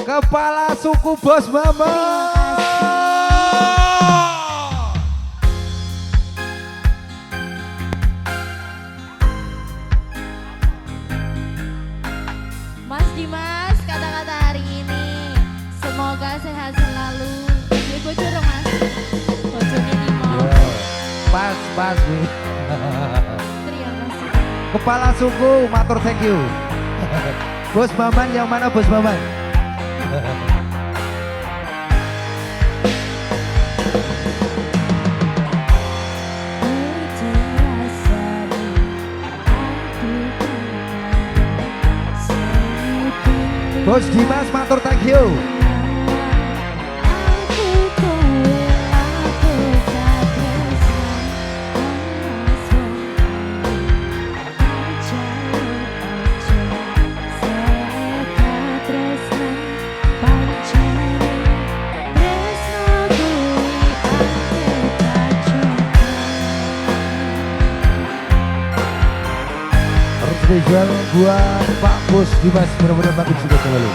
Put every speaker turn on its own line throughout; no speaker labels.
Kepala suku Bos Mama.
Mas Dimas, kata-kata hari ini semoga sehat selalu. Ya bojo dong Mas. Bojone Nimo.
Pas nih.
Terima kasih.
Kepala suku matur thank you. Bos Maman yang mana Bos Maman? Bos Dimas matur thank you. Spesial buat Pak Bos Dimas, mudah-mudahan bagus juga selalu.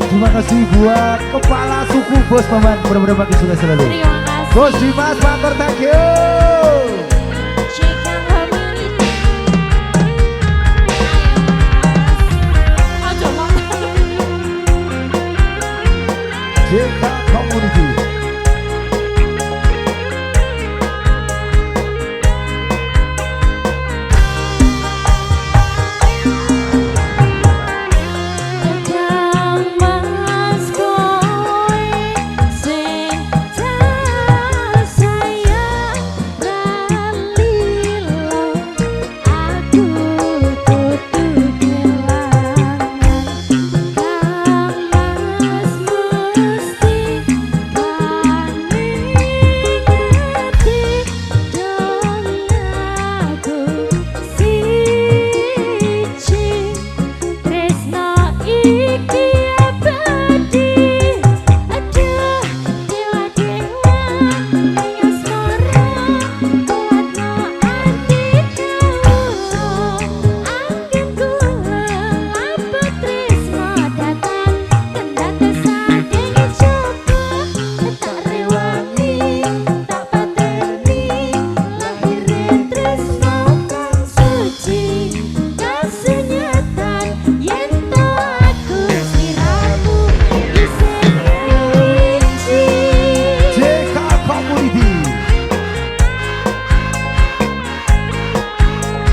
Terima kasih buat kepala suku Bos Maman, mudah-mudahan bagus juga selalu.
Terima kasih.
Bos Dimas matur thank you. JK Community.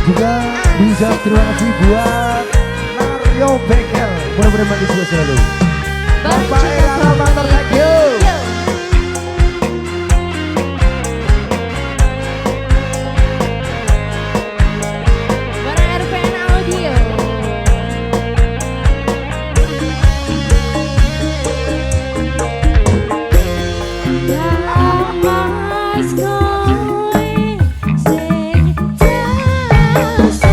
Juga bisa terima kasih buat Mario Bengkel, mudah-mudahan bagus juga selalu. Bapak Ella matur thank you.
Let's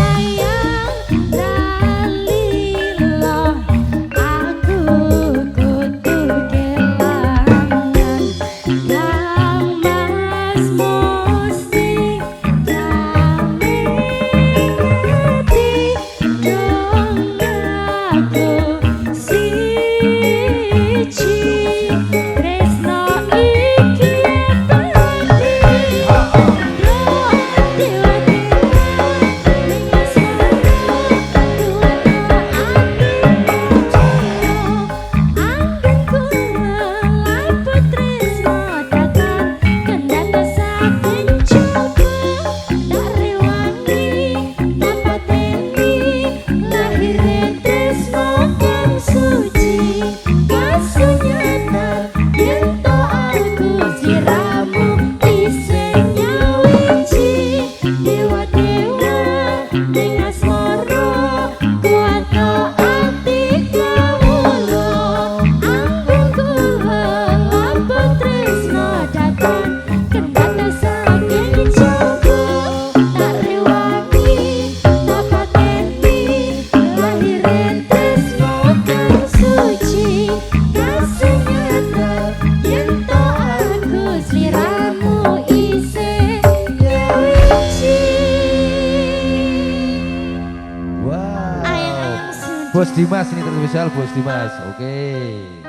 Bos Dimas ini terspesial Bos Dimas. Oke.